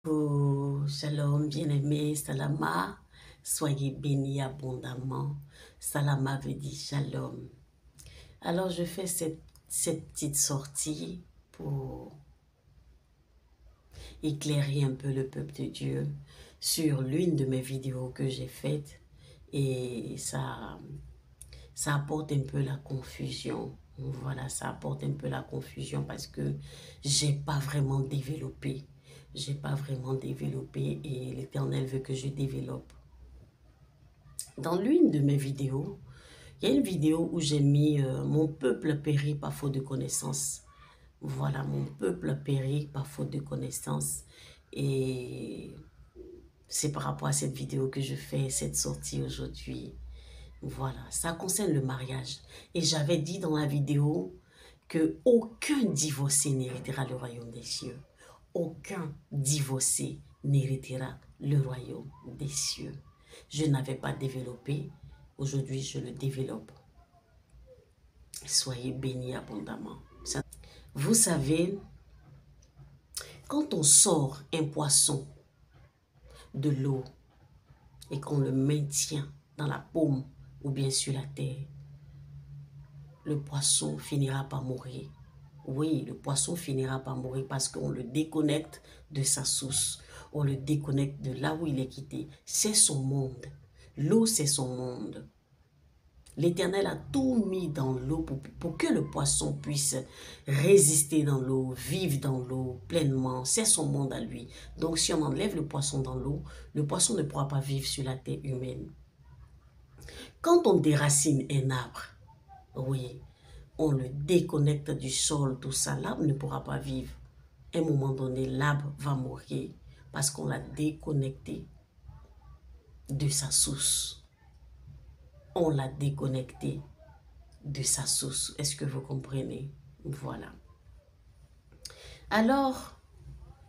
Oh, shalom, bien-aimé, salama, soyez bénis abondamment. Salama veut dire shalom. Alors, je fais cette petite sortie pour éclairer un peu le peuple de Dieu sur l'une de mes vidéos que j'ai faites et ça apporte un peu la confusion. Voilà, ça apporte un peu la confusion parce que j'ai pas vraiment développé. J'ai pas vraiment développé et l'Éternel veut que je développe. Dans l'une de mes vidéos, il y a une vidéo où j'ai mis mon peuple périt par faute de connaissance. Voilà, mon peuple périt par faute de connaissance. Et c'est par rapport à cette vidéo que je fais cette sortie aujourd'hui. Voilà, ça concerne le mariage. Et j'avais dit dans la vidéo que aucun divorcé n'héritera le royaume des cieux. Aucun divorcé n'héritera le royaume des cieux. Je n'avais pas développé. Aujourd'hui, je le développe. Soyez bénis abondamment. Vous savez, quand on sort un poisson de l'eau et qu'on le maintient dans la paume ou bien sur la terre, le poisson finira par mourir. Oui, le poisson finira par mourir parce qu'on le déconnecte de sa source. On le déconnecte de là où il est quitté. C'est son monde. L'eau, c'est son monde. L'Éternel a tout mis dans l'eau pour que le poisson puisse résister dans l'eau, vivre dans l'eau pleinement. C'est son monde à lui. Donc, si on enlève le poisson dans l'eau, le poisson ne pourra pas vivre sur la terre humaine. Quand on déracine un arbre, oui, on le déconnecte du sol, tout ça, l'arbre ne pourra pas vivre. À un moment donné, l'arbre va mourir parce qu'on l'a déconnecté de sa source. On l'a déconnecté de sa source. Est-ce que vous comprenez? Voilà. Alors,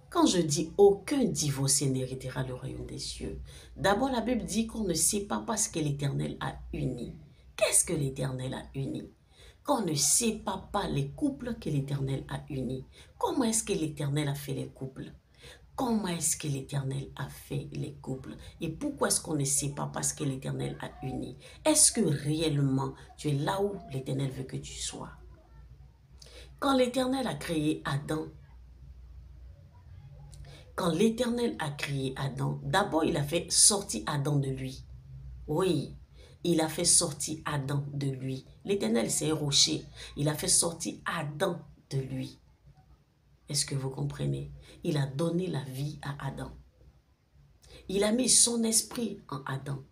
quand je dis aucun divorcé n'héritera le royaume des cieux, d'abord la Bible dit qu'on ne sait pas ce que l'Éternel a uni. Qu'est-ce que l'Éternel a uni? Qu'on ne sépare pas les couples que l'Éternel a unis. Comment est-ce que l'Éternel a fait les couples? Comment est-ce que l'Éternel a fait les couples? Et pourquoi est-ce qu'on ne sait pas ce que l'Éternel a uni? Est-ce que réellement tu es là où l'Éternel veut que tu sois? Quand l'Éternel a créé Adam, d'abord il a fait sortir Adam de lui. Oui, il a fait sortir Adam de lui. L'Éternel, c'est un rocher. Il a fait sortir Adam de lui. Est-ce que vous comprenez? Il a donné la vie à Adam. Il a mis son esprit en Adam.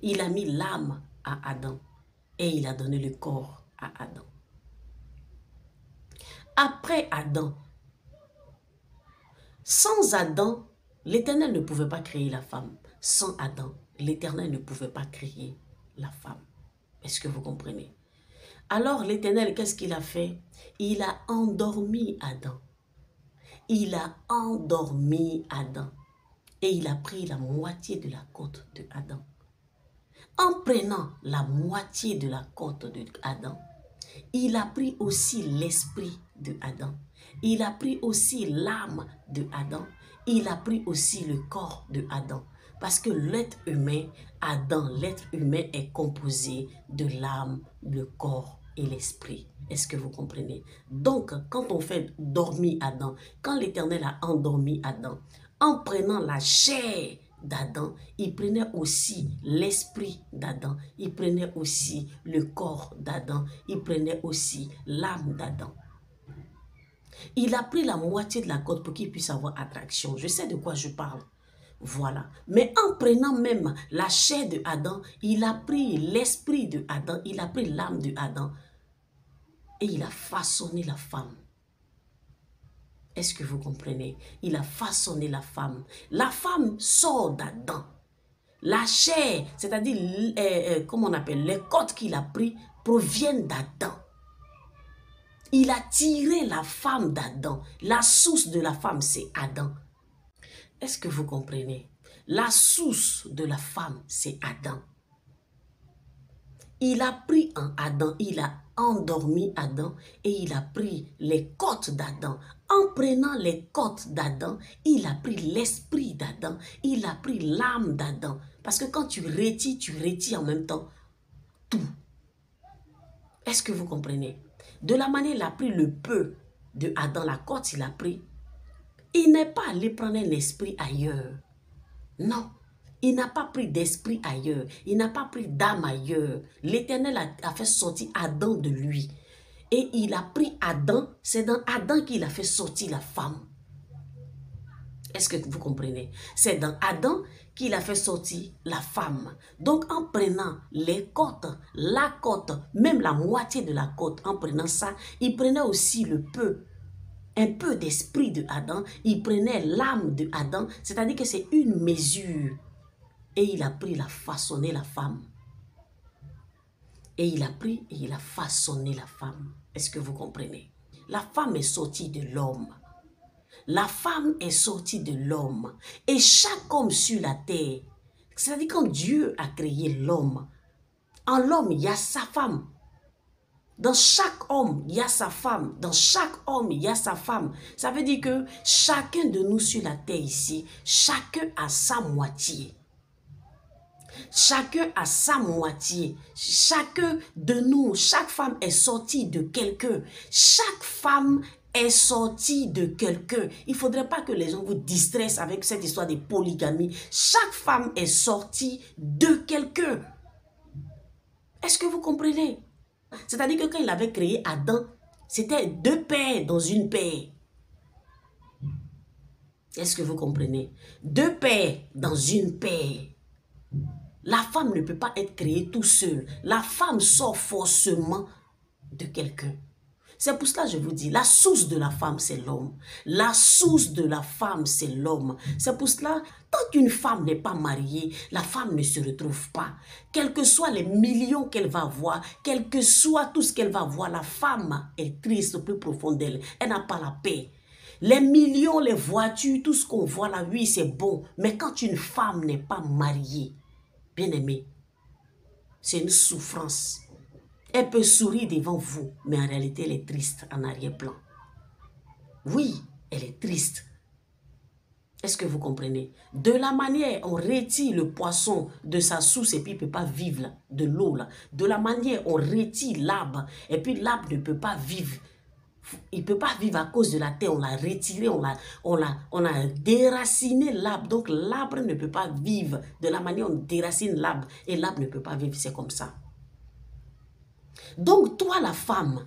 Il a mis l'âme à Adam. Et il a donné le corps à Adam. Après Adam, sans Adam, l'Éternel ne pouvait pas créer la femme. Sans Adam, l'Éternel ne pouvait pas créer la femme. Est-ce que vous comprenez? Alors l'Éternel, qu'est-ce qu'il a fait? Il a endormi Adam. Il a endormi Adam. Et il a pris la moitié de la côte de Adam. En prenant la moitié de la côte de Adam, il a pris aussi l'esprit de Adam. Il a pris aussi l'âme de Adam. Il a pris aussi le corps de Adam. Parce que l'être humain, Adam, l'être humain est composé de l'âme, le corps et l'esprit. Est-ce que vous comprenez? Donc, quand on fait dormir Adam, quand l'Éternel a endormi Adam, en prenant la chair d'Adam, il prenait aussi l'esprit d'Adam, il prenait aussi le corps d'Adam, il prenait aussi l'âme d'Adam. Il a pris la moitié de la côte pour qu'il puisse avoir attraction. Je sais de quoi je parle. Voilà. Mais en prenant même la chair de Adam, il a pris l'esprit de Adam, il a pris l'âme de Adam et il a façonné la femme. Est-ce que vous comprenez? Il a façonné la femme. La femme sort d'Adam. La chair, c'est-à-dire, comment on appelle, les côtes qu'il a pris proviennent d'Adam. Il a tiré la femme d'Adam. La source de la femme, c'est Adam. Est-ce que vous comprenez? La source de la femme, c'est Adam. Il a pris en Adam, il a endormi Adam et il a pris les côtes d'Adam. En prenant les côtes d'Adam, il a pris l'esprit d'Adam, il a pris l'âme d'Adam. Parce que quand tu retires en même temps tout. Est-ce que vous comprenez? De la manière il a pris le peu de Adam, la côte il a pris, il n'est pas allé prendre un esprit ailleurs. Non. Il n'a pas pris d'esprit ailleurs. Il n'a pas pris d'âme ailleurs. L'Éternel a fait sortir Adam de lui. Et il a pris Adam. C'est dans Adam qu'il a fait sortir la femme. Est-ce que vous comprenez? C'est dans Adam qu'il a fait sortir la femme. Donc en prenant les côtes, la côte, même la moitié de la côte, en prenant ça, il prenait aussi un peu d'esprit de Adam. Il prenait l'âme de Adam. C'est-à-dire que c'est une mesure. Et il a pris, il a façonné la femme. Et il a pris et il a façonné la femme. Est-ce que vous comprenez? La femme est sortie de l'homme. La femme est sortie de l'homme. Et chaque homme sur la terre, c'est-à-dire quand Dieu a créé l'homme, en l'homme, il y a sa femme. Dans chaque homme, il y a sa femme. Dans chaque homme, il y a sa femme. Ça veut dire que chacun de nous sur la terre ici, chacun a sa moitié. Chacun a sa moitié. Chacun de nous, chaque femme est sortie de quelqu'un. Chaque femme est sortie de quelqu'un. Il ne faudrait pas que les gens vous distraissent avec cette histoire de polygamie. Chaque femme est sortie de quelqu'un. Est-ce que vous comprenez? C'est-à-dire que quand il avait créé Adam, c'était deux pères dans une paire. Est-ce que vous comprenez? Deux pères dans une paire. La femme ne peut pas être créée tout seul. La femme sort forcément de quelqu'un. C'est pour cela que je vous dis, la source de la femme, c'est l'homme. La source de la femme, c'est l'homme. C'est pour cela, tant qu'une femme n'est pas mariée, la femme ne se retrouve pas. Quels que soient les millions qu'elle va avoir, quel que soit tout ce qu'elle va avoir, la femme est triste au plus profond d'elle. Elle n'a pas la paix. Les millions, les voitures, tout ce qu'on voit là, oui, c'est bon. Mais quand une femme n'est pas mariée, bien aimé, c'est une souffrance. Elle peut sourire devant vous, mais en réalité, elle est triste en arrière-plan. Oui, elle est triste. Est-ce que vous comprenez? De la manière, on retire le poisson de sa source et puis il ne peut pas vivre là, de l'eau là. De la manière, on retire l'arbre et puis l'arbre ne peut pas vivre. Il ne peut pas vivre à cause de la terre. On l'a retiré, on a déraciné l'arbre. Donc l'arbre ne peut pas vivre. De la manière, on déracine l'arbre et l'arbre ne peut pas vivre. C'est comme ça. Donc, toi, la femme,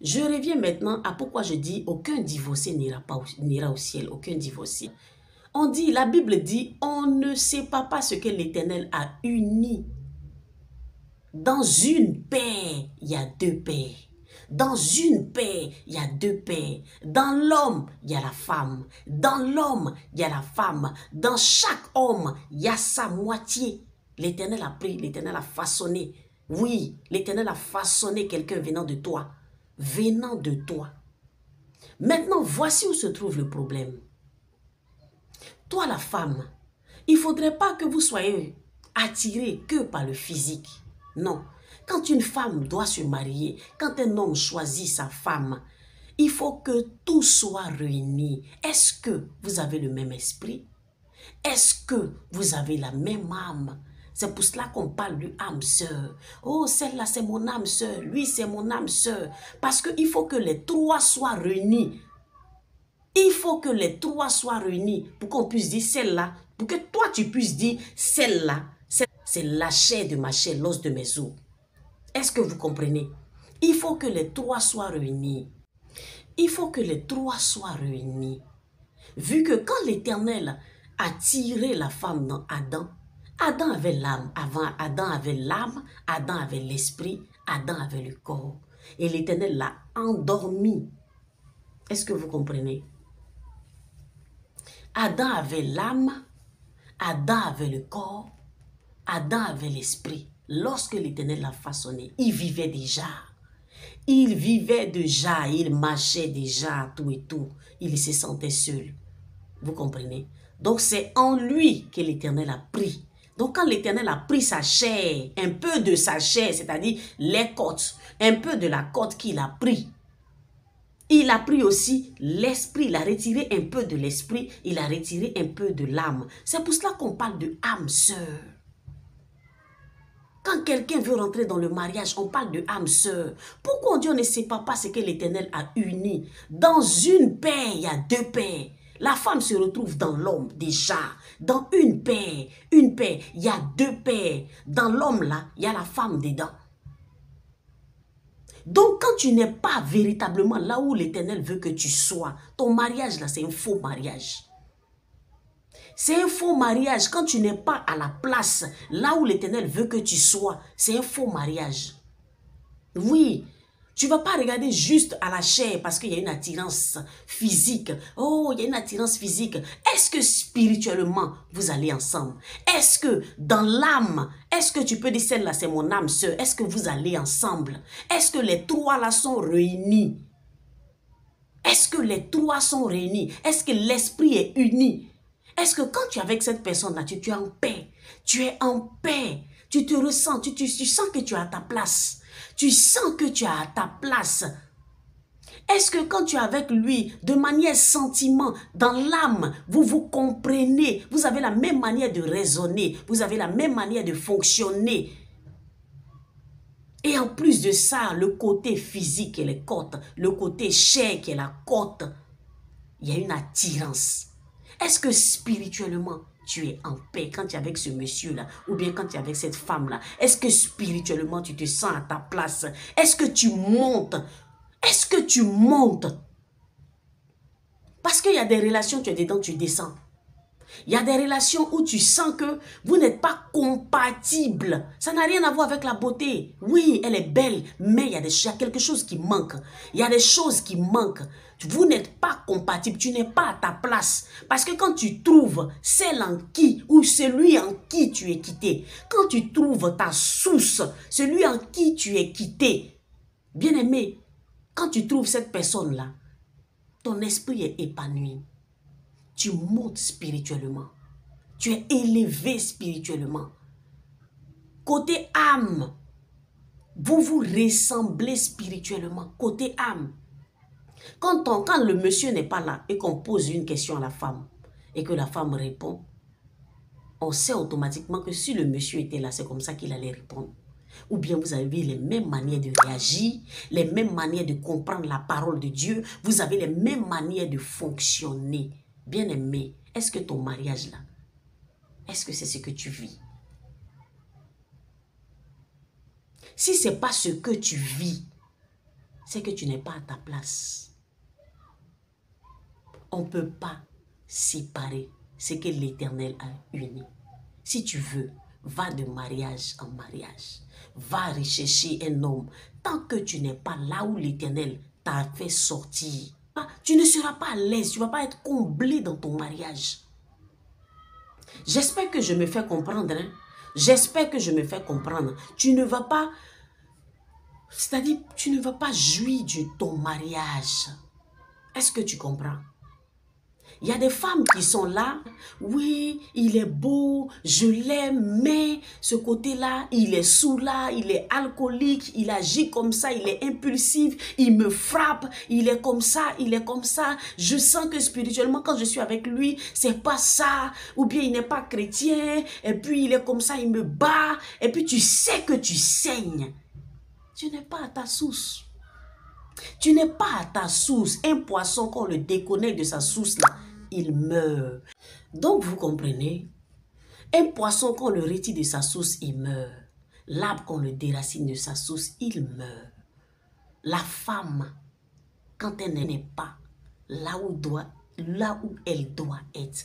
je reviens maintenant à pourquoi je dis aucun divorcé n'ira au ciel, aucun divorcé. On dit, la Bible dit, on ne sait pas ce que l'Éternel a uni. Dans une paire, il y a deux paires. Dans une paire, il y a deux paires. Dans l'homme, il y a la femme. Dans l'homme, il y a la femme. Dans chaque homme, il y a sa moitié. L'Éternel a pris, l'Éternel a façonné. Oui, l'Éternel a façonné quelqu'un venant de toi. Venant de toi. Maintenant, voici où se trouve le problème. Toi, la femme, il ne faudrait pas que vous soyez attiré que par le physique. Non. Quand une femme doit se marier, quand un homme choisit sa femme, il faut que tout soit réuni. Est-ce que vous avez le même esprit? Est-ce que vous avez la même âme? C'est pour cela qu'on parle de âme sœur. Oh, celle-là, c'est mon âme sœur. Lui, c'est mon âme sœur. Parce qu'il faut que les trois soient réunis. Il faut que les trois soient réunis pour qu'on puisse dire celle-là. Pour que toi, tu puisses dire celle-là, c'est la chair de ma chair, l'os de mes os. Est-ce que vous comprenez? Il faut que les trois soient réunis. Il faut que les trois soient réunis. Vu que quand l'Éternel a tiré la femme dans Adam, Adam avait l'âme. Avant, Adam avait l'âme, Adam avait l'esprit, Adam avait le corps. Et l'Éternel l'a endormi. Est-ce que vous comprenez? Adam avait l'âme, Adam avait le corps, Adam avait l'esprit. Lorsque l'Éternel l'a façonné, il vivait déjà. Il vivait déjà, il marchait déjà, tout et tout. Il se sentait seul. Vous comprenez? Donc c'est en lui que l'Éternel a pris Donc quand l'Éternel a pris sa chair, un peu de sa chair, c'est-à-dire les côtes, un peu de la côte qu'il a pris, il a pris aussi l'esprit, il a retiré un peu de l'esprit, il a retiré un peu de l'âme. C'est pour cela qu'on parle de âme sœur. Quand quelqu'un veut rentrer dans le mariage, on parle de âme sœur. Pourquoi Dieu ne sépare pas ce que l'Éternel a uni? Dans une paix, il y a deux paix. La femme se retrouve dans l'homme déjà. Dans une paix, il y a deux paix. Dans l'homme là, il y a la femme dedans. Donc quand tu n'es pas véritablement là où l'Éternel veut que tu sois, ton mariage là, c'est un faux mariage. C'est un faux mariage. Quand tu n'es pas à la place, là où l'Éternel veut que tu sois, c'est un faux mariage. Oui, tu ne vas pas regarder juste à la chair parce qu'il y a une attirance physique. Oh, il y a une attirance physique. Est-ce que spirituellement, vous allez ensemble? Est-ce que dans l'âme, est-ce que tu peux dire celle-là, c'est mon âme sœur? Est-ce que vous allez ensemble? Est-ce que les trois là sont réunis? Est-ce que les trois sont réunis? Est-ce que l'esprit est uni? Est-ce que quand tu es avec cette personne-là, tu es en paix? Tu es en paix. Tu te ressens, tu sens que tu es à ta place. Tu sens que tu es à ta place. Est-ce que quand tu es avec lui, de manière sentiment, dans l'âme, vous vous comprenez, vous avez la même manière de raisonner, vous avez la même manière de fonctionner? Et en plus de ça, le côté physique et les côtes, le côté chair qui est la côte, il y a une attirance. Est-ce que spirituellement, tu es en paix quand tu es avec ce monsieur-là ou bien quand tu es avec cette femme-là? Est-ce que spirituellement, tu te sens à ta place? Est-ce que tu montes? Est-ce que tu montes? Parce qu'il y a des relations, tu es dedans, tu descends. Il y a des relations où tu sens que vous n'êtes pas compatibles. Ça n'a rien à voir avec la beauté. Oui, elle est belle, mais il y a quelque chose qui manque. Il y a des choses qui manquent. Vous n'êtes pas compatibles, tu n'es pas à ta place. Parce que quand tu trouves celle en qui ou celui en qui tu es quitté, quand tu trouves ta source, celui en qui tu es quitté, bien aimé, quand tu trouves cette personne-là, ton esprit est épanoui. Tu montes spirituellement. Tu es élevé spirituellement. Côté âme, vous vous ressemblez spirituellement. Côté âme. Quand le monsieur n'est pas là et qu'on pose une question à la femme et que la femme répond, on sait automatiquement que si le monsieur était là, c'est comme ça qu'il allait répondre. Ou bien vous avez les mêmes manières de réagir, les mêmes manières de comprendre la parole de Dieu, vous avez les mêmes manières de fonctionner. Bien-aimé, est-ce que ton mariage là, est-ce que c'est ce que tu vis? Si ce n'est pas ce que tu vis, c'est que tu n'es pas à ta place. On ne peut pas séparer ce que l'Éternel a uni. Si tu veux, va de mariage en mariage. Va rechercher un homme. Tant que tu n'es pas là où l'Éternel t'a fait sortir, tu ne seras pas à l'aise. Tu ne vas pas être comblé dans ton mariage. J'espère que je me fais comprendre. Hein? J'espère que je me fais comprendre. Tu ne vas pas... C'est-à-dire, tu ne vas pas jouir de ton mariage. Est-ce que tu comprends? Il y a des femmes qui sont là, oui, il est beau, je l'aime, mais ce côté-là, il est saoulant, il est alcoolique, il agit comme ça, il est impulsif, il me frappe, il est comme ça, il est comme ça. Je sens que spirituellement, quand je suis avec lui, c'est pas ça, ou bien il n'est pas chrétien, et puis il est comme ça, il me bat, et puis tu sais que tu saignes. Tu n'es pas à ta source. Tu n'es pas à ta source. Un poisson, quand on le déconnecte de sa source, là, il meurt. Donc, vous comprenez, un poisson, quand on le retire de sa source, il meurt. L'arbre, quand on le déracine de sa source, il meurt. La femme, quand elle n'est pas là où elle doit être,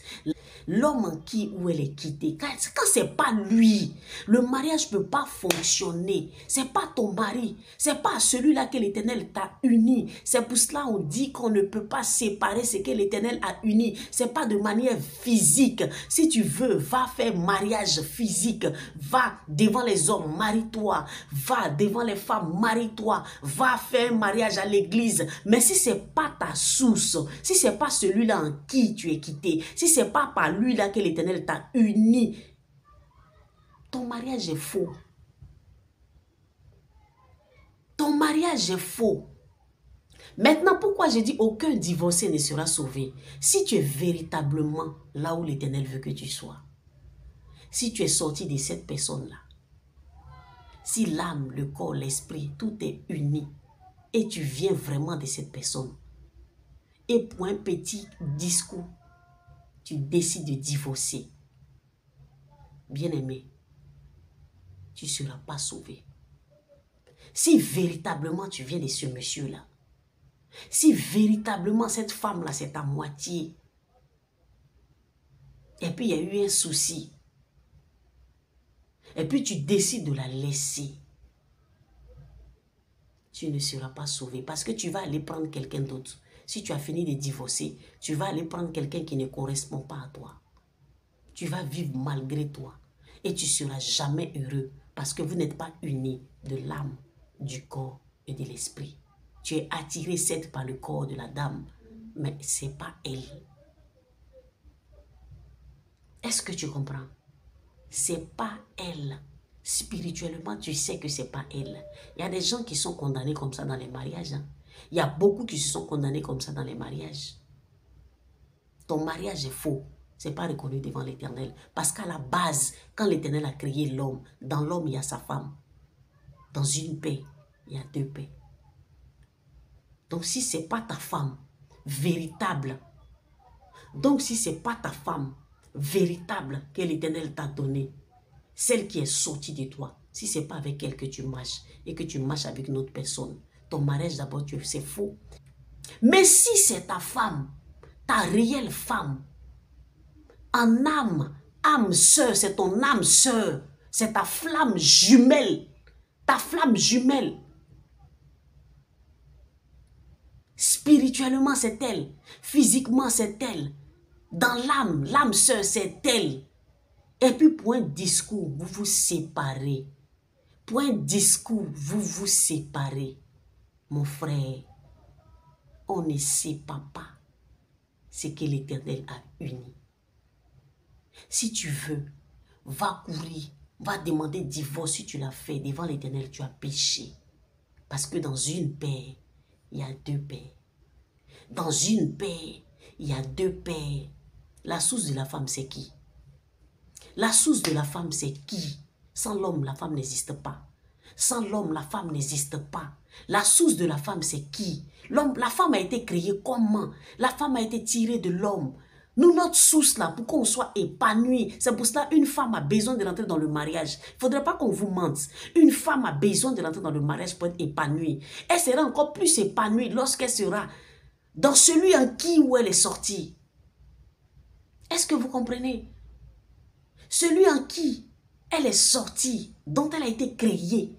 l'homme en qui où elle est quittée, quand c'est pas lui, le mariage ne peut pas fonctionner. C'est pas ton mari, c'est pas celui-là que l'Éternel t'a uni. C'est pour cela qu'on dit qu'on ne peut pas séparer ce que l'Éternel a uni. C'est pas de manière physique. Si tu veux, va faire mariage physique. Va devant les hommes, marie-toi. Va devant les femmes, marie-toi. Va faire un mariage à l'église. Mais si c'est pas ta source, si c'est pas celui-là en qui tu es quitté, si c'est pas par lui là que l'Éternel t'a uni, ton mariage est faux. Ton mariage est faux. Maintenant, pourquoi je dis aucun divorcé ne sera sauvé? Si tu es véritablement là où l'Éternel veut que tu sois. Si tu es sorti de cette personne-là. Si l'âme, le corps, l'esprit, tout est uni. Et tu viens vraiment de cette personne. Et pour un petit discours, tu décides de divorcer. Bien-aimé, tu ne seras pas sauvé. Si véritablement tu viens de ce monsieur-là, si véritablement cette femme-là, c'est ta moitié, et puis il y a eu un souci, et puis tu décides de la laisser, tu ne seras pas sauvé parce que tu vas aller prendre quelqu'un d'autre. Si tu as fini de divorcer, tu vas aller prendre quelqu'un qui ne correspond pas à toi. Tu vas vivre malgré toi et tu ne seras jamais heureux parce que vous n'êtes pas unis de l'âme, du corps et de l'esprit. Tu es attiré certes par le corps de la dame, mais ce n'est pas elle. Est-ce que tu comprends? Ce n'est pas elle. Spirituellement, tu sais que ce n'est pas elle. Il y a des gens qui sont condamnés comme ça dans les mariages. Hein. Il y a beaucoup qui se sont condamnés comme ça dans les mariages. Ton mariage est faux. Ce n'est pas reconnu devant l'Éternel. Parce qu'à la base, quand l'Éternel a créé l'homme, dans l'homme, il y a sa femme. Dans une paix, il y a deux paix. Donc, si ce n'est pas ta femme véritable, donc si ce n'est pas ta femme véritable que l'Éternel t'a donnée, celle qui est sortie de toi, si ce n'est pas avec elle que tu marches et que tu marches avec une autre personne, ton mariage d'abord, c'est faux. Mais si c'est ta femme, ta réelle femme, en âme sœur, c'est ton âme sœur, c'est ta flamme jumelle, ta flamme jumelle. Spirituellement, c'est elle. Physiquement, c'est elle. Dans l'âme, l'âme sœur, c'est elle. Et puis, pour un discours, vous vous séparez. Pour un discours, vous vous séparez. Mon frère, on ne sépare pas ce que l'Éternel a uni. Si tu veux, va courir, va demander divorce si tu l'as fait. Devant l'Éternel, tu as péché. Parce que dans une paix, il y a deux paix. Dans une paix, il y a deux paix. La source de la femme, c'est qui? La source de la femme, c'est qui? Sans l'homme, la femme n'existe pas. Sans l'homme, la femme n'existe pas. La source de la femme, c'est qui? La femme a été créée comment? La femme a été tirée de l'homme. Nous, notre source là, pour qu'on soit épanoui, c'est pour cela une femme a besoin de rentrer dans le mariage. Il ne faudrait pas qu'on vous mente. Une femme a besoin de rentrer dans le mariage pour être épanouie. Elle sera encore plus épanouie lorsqu'elle sera dans celui en qui où elle est sortie. Est-ce que vous comprenez? Celui en qui elle est sortie, dont elle a été créée,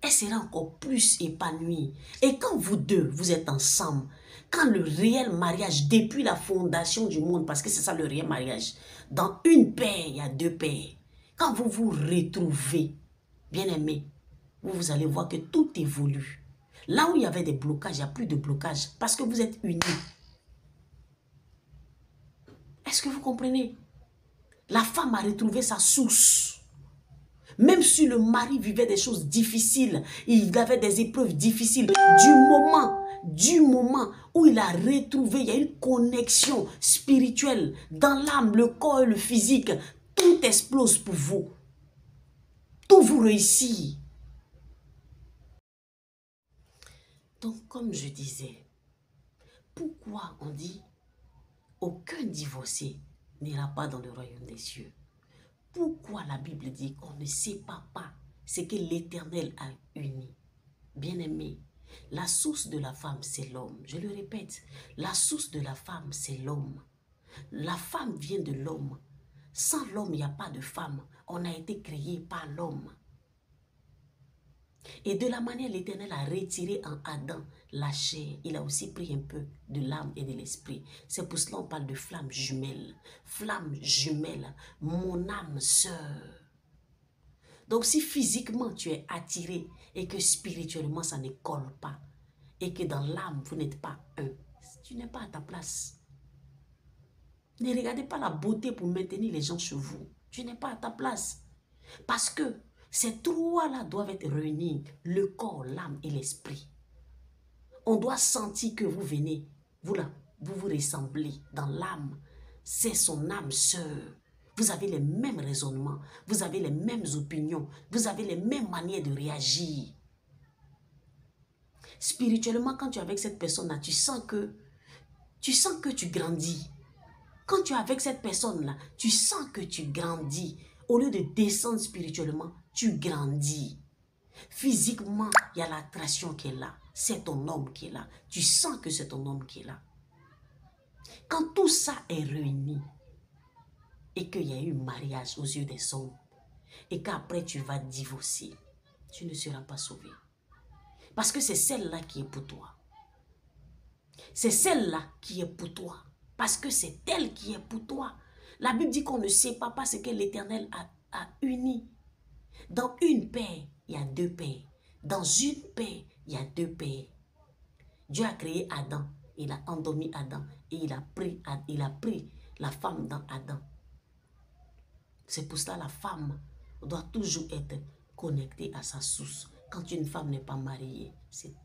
elle sera encore plus épanouie. Et quand vous deux, vous êtes ensemble, quand le réel mariage, depuis la fondation du monde, parce que c'est ça le réel mariage, dans une paix, il y a deux paix. Quand vous vous retrouvez, bien aimés, vous allez voir que tout évolue. Là où il y avait des blocages, il n'y a plus de blocages, parce que vous êtes unis. Est-ce que vous comprenez? La femme a retrouvé sa source. Même si le mari vivait des choses difficiles, il avait des épreuves difficiles, du moment où il a retrouvé, il y a une connexion spirituelle dans l'âme, le corps et le physique, tout explose pour vous. Tout vous réussit. Donc, comme je disais, pourquoi on dit aucun divorcé n'ira pas dans le royaume des cieux? Pourquoi la Bible dit qu'on ne sépare pas ce que l'Éternel a uni? Bien-aimé, la source de la femme, c'est l'homme. Je le répète, la source de la femme, c'est l'homme. La femme vient de l'homme. Sans l'homme, il n'y a pas de femme. On a été créé par l'homme. Et de la manière l'Éternel a retiré en Adam la chair, il a aussi pris un peu de l'âme et de l'esprit. C'est pour cela qu'on parle de flamme jumelle. Flamme jumelle, mon âme sœur. Donc si physiquement tu es attiré et que spirituellement ça ne colle pas, et que dans l'âme vous n'êtes pas un, tu n'es pas à ta place. Ne regardez pas la beauté pour maintenir les gens chez vous. Tu n'es pas à ta place. Parce que ces trois-là doivent être réunis, le corps, l'âme et l'esprit. On doit sentir que vous venez, vous vous ressemblez dans l'âme. C'est son âme sœur. Vous avez les mêmes raisonnements, vous avez les mêmes opinions, vous avez les mêmes manières de réagir. Spirituellement, quand tu es avec cette personne-là, tu sens que tu grandis. Quand tu es avec cette personne-là, tu sens que tu grandis. Au lieu de descendre spirituellement, tu grandis. Physiquement, il y a l'attraction qui est là. C'est ton homme qui est là. Tu sens que c'est ton homme qui est là. Quand tout ça est réuni et qu'il y a eu mariage aux yeux des hommes et qu'après tu vas divorcer, tu ne seras pas sauvé. Parce que c'est celle-là qui est pour toi. C'est celle-là qui est pour toi. Parce que c'est elle qui est pour toi. La Bible dit qu'on ne sait pas ce que l'Éternel a uni. Dans une paix, il y a deux paix. Dans une paix, il y a deux paix. Dieu a créé Adam. Il a endormi Adam. Et il a pris la femme dans Adam. C'est pour cela que la femme doit toujours être connectée à sa source. Quand une femme n'est pas mariée, c'est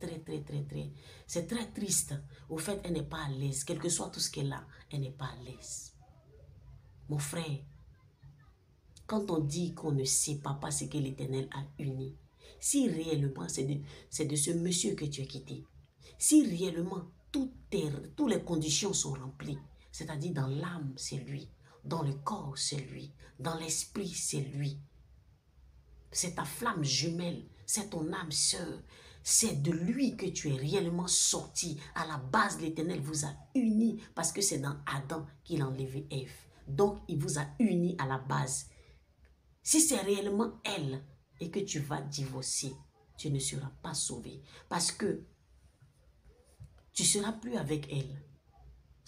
c'est très triste. Au fait, elle n'est pas à l'aise. Quel que soit tout ce qu'elle a, elle n'est pas à l'aise. Mon frère, quand on dit qu'on ne sait pas ce que l'Éternel a uni, si réellement c'est de ce monsieur que tu as quitté, si réellement toutes les conditions sont remplies, c'est-à-dire dans l'âme, c'est lui, dans le corps, c'est lui, dans l'esprit, c'est lui. C'est ta flamme jumelle, c'est ton âme sœur. C'est de lui que tu es réellement sorti. À la base, l'Éternel vous a unis parce que c'est dans Adam qu'il a enlevé Ève. Donc, il vous a unis à la base. Si c'est réellement elle et que tu vas divorcer, tu ne seras pas sauvé. Parce que tu ne seras plus avec elle.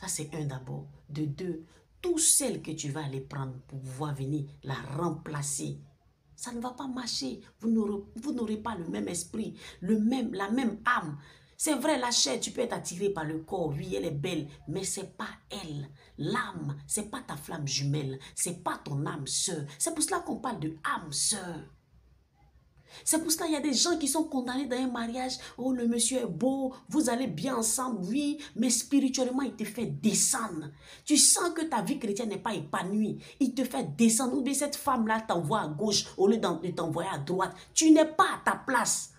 Ça, c'est un d'abord. De deux, toutes celles que tu vas aller prendre pour pouvoir venir la remplacer, ça ne va pas marcher. Vous n'aurez pas le même esprit, la même âme. C'est vrai, la chair, tu peux être attiré par le corps. Oui, elle est belle, mais ce n'est pas elle. L'âme, ce n'est pas ta flamme jumelle. Ce n'est pas ton âme sœur. C'est pour cela qu'on parle de âme sœur. C'est pour cela qu'il y a des gens qui sont condamnés dans un mariage. Oh, le monsieur est beau, vous allez bien ensemble, oui, mais spirituellement, il te fait descendre. Tu sens que ta vie chrétienne n'est pas épanouie. Il te fait descendre. Ou bien cette femme-là t'envoie à gauche au lieu de t'envoyer à droite. Tu n'es pas à ta place.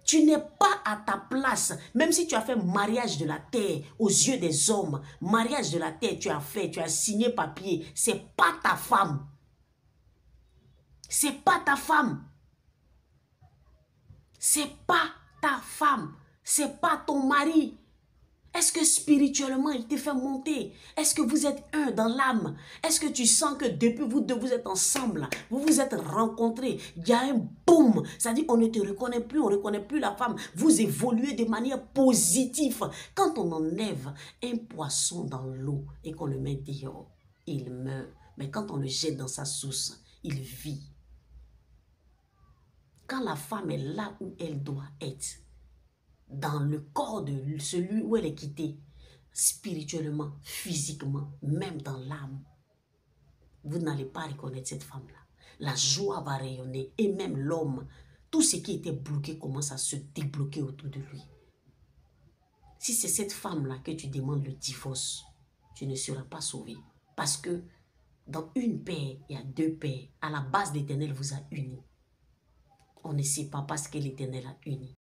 Tu n'es pas à ta place. Même si tu as fait mariage de la terre aux yeux des hommes, mariage de la terre, tu as signé papier, c'est pas ta femme. C'est pas ta femme. C'est pas ta femme. C'est pas ton mari. Est-ce que spirituellement, il te fait monter? Est-ce que vous êtes un dans l'âme? Est-ce que tu sens que depuis vous deux, vous êtes ensemble, vous vous êtes rencontrés, il y a un boum, c'est-à-dire on ne te reconnaît plus, on ne reconnaît plus la femme, vous évoluez de manière positive. Quand on enlève un poisson dans l'eau et qu'on le met dehors, il meurt. Mais quand on le jette dans sa source, il vit. Quand la femme est là où elle doit être, dans le corps de celui où elle est quittée, spirituellement, physiquement, même dans l'âme, vous n'allez pas reconnaître cette femme-là. La joie va rayonner et même l'homme, tout ce qui était bloqué commence à se débloquer autour de lui. Si c'est cette femme-là que tu demandes le divorce, tu ne seras pas sauvé. Parce que dans une paix, il y a deux paix. À la base, l'Éternel vous a unis. On ne sait pas parce que l'Éternel a uni.